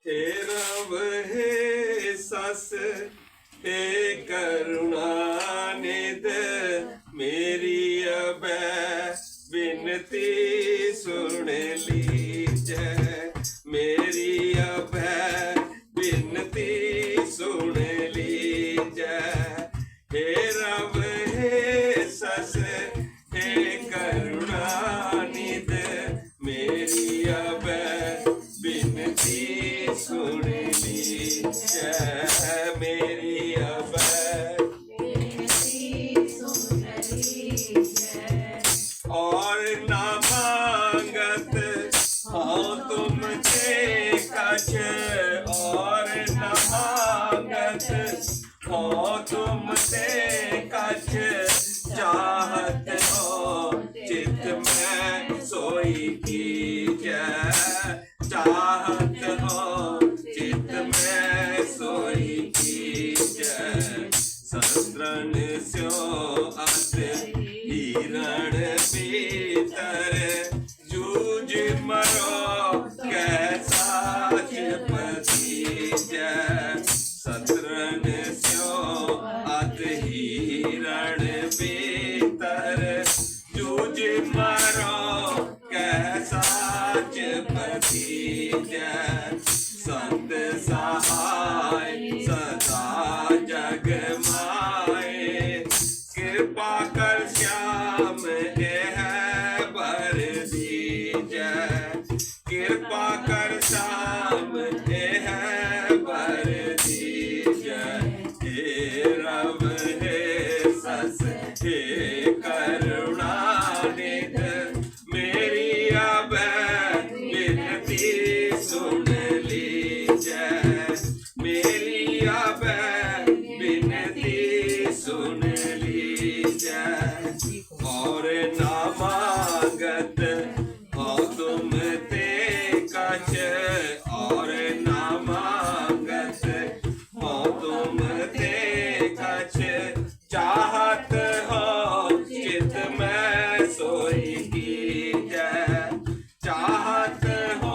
हे रब हे सस हे करुणानिध मेरी अब बिनती सुन लीजै मेरी अब बिनती सुन लीजै हे रब हे सस हे करुणानिध मेरी अब बिनती सुन लीजै मेरी अब और ना मांगत हाँ तुमसे कछ और ना मांगत हाँ तुमसे कछ चाहत हो चित में सोई कीजै चाहत हो चित में सोई कीजै शस्त्रन स्यो अत हिरण भीतर जूझ मरो कैसा पतीजै शस्त्रन स्यो अत हिरण भीतर जूझ मरो कैसा पतीजै संत सहाय सदा जग माए कृपा कर श्याम यह भर दीजै कृपा कर श्याम यह भर दीजै हे रब हे सस हे करुणानिध मेरी अब बिनती सुन लीजै मेरी अब बिनती सुन लीजै और ना मांगत हाँ तुम ते कछ और ना मांगत हाँ तुम ते कछ चाहत हो चित में सोई कीजै चाहत हो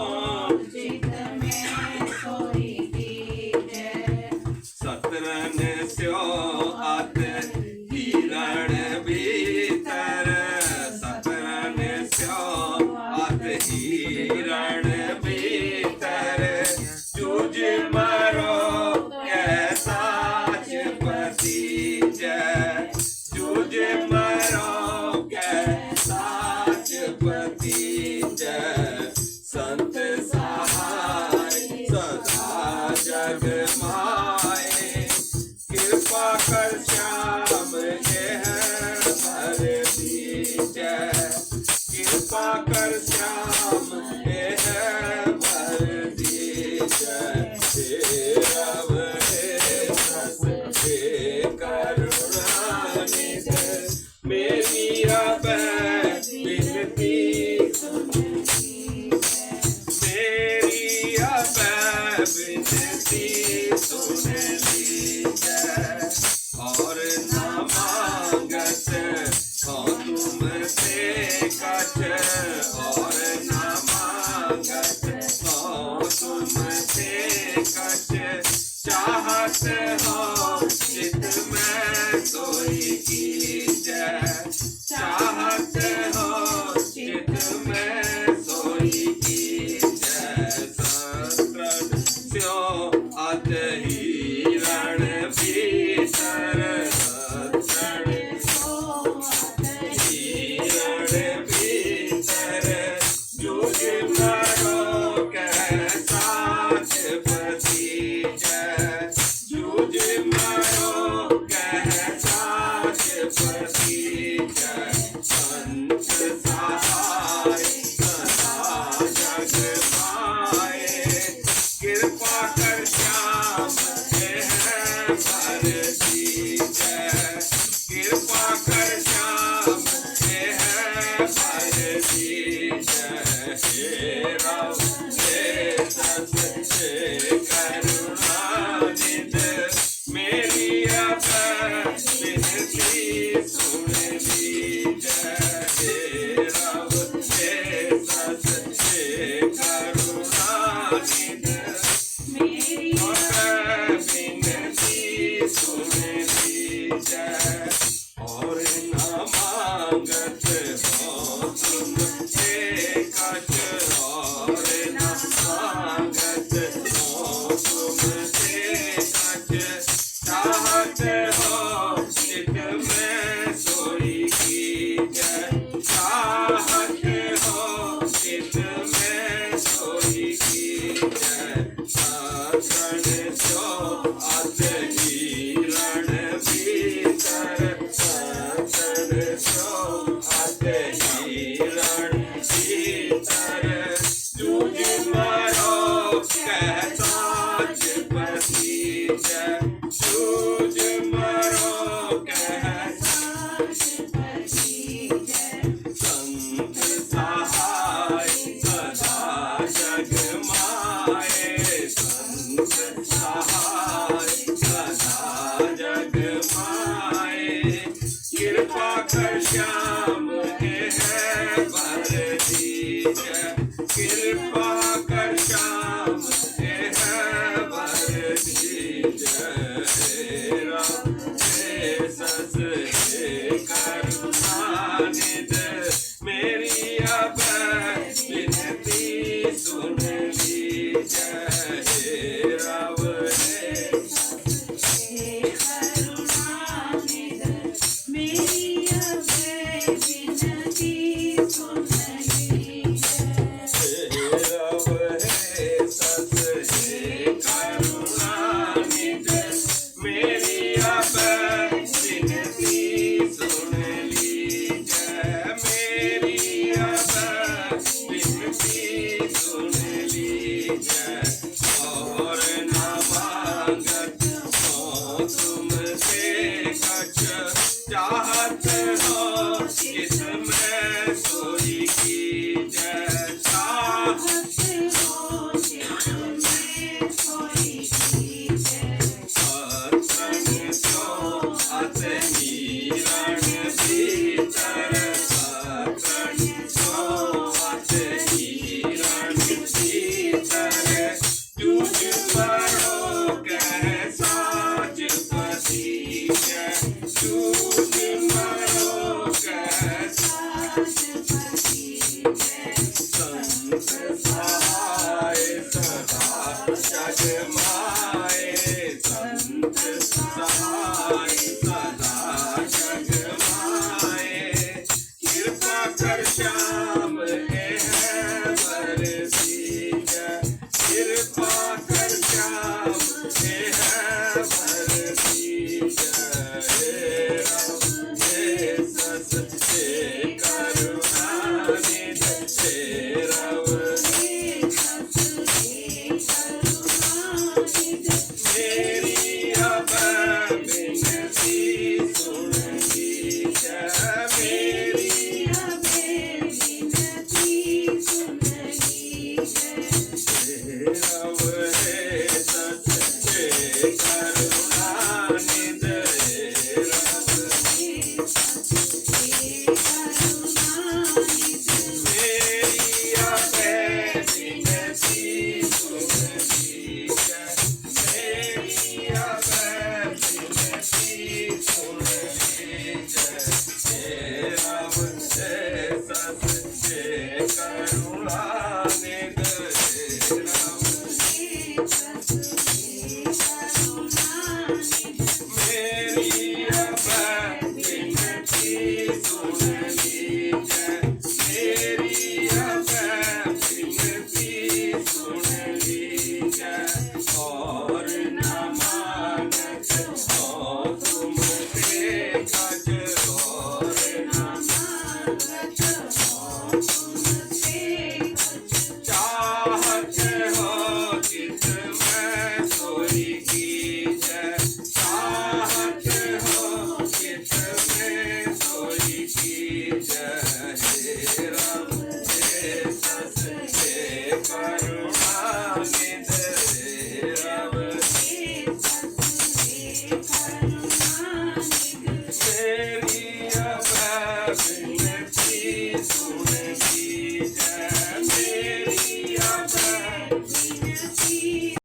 शस्त्रन स्यो अत हिरण भीतर शस्त्रन स्यो अत हिरण भीतर जूझ मरो कैसा पतीजै जूझ मरो कैसा पतीजै संत सहाय सदा जग माए कृपा कर श्याम यह भर दीजै कृपा कर श्याम यह भर दीजै हे रब हे सस हे करुणानिध मेरी अब बिनती मेरी अब बिनती सुन लीजै और ना मांगत हाँ तुमसे कछ और ना मांगत हाँ तुमसे कछ चाहत हो चित में सोई कीजै चाहत हो चित में सोई कीजै शस्त्रन स्यो अत हिरण भीतर शस्त्रन हिरण भीतर जूझ मरो कैसा पतीजै जूझ मरो कैसा पतीजै संत सहाय सदा जग माए कृपा कर जय और न मांगत हो तुमसे कछ और न मांगत हो तुमसे कछ चाहत हो चित में सोई की जय चाहत हो चित में सोई की जय साधन सो अत हिरण भीतर साधन सो अत हिरण भीतर जूझ मरो कहता पति जय जूझ मरो कहता संत सहाय सदा जग माए संत सहाय सदा जग माए कृपा कर श्याम के है बर दीजय कृपा कर श्याम के है बर दीजय राम हे सस हे करुणानिध मेरी अब विनती सुन लीजय हे राव हे राव हे सस हे करुणानिध मेरी अब विनती सुन लीजय मेरी अब विनती सुन लीजय और न मांगत हो तुमसे कछ चाहत हो इसमें सोई की जय चाहत साधन सो अत हिरण भीतर साधन सो अत हिरण भीतर जूझ मरो कह साज पति जय जूझ मरो कह संत सहाय सदा जग माए संत सहाय सदा जग माए कृपा कर श्याम के है बर दीजय कृपा कर श्याम के है बर दीजय हे राम हे सस हे करुणानिध हे राव मेरी अब विनती सुन लीजय मेरी हे राव हे सस हे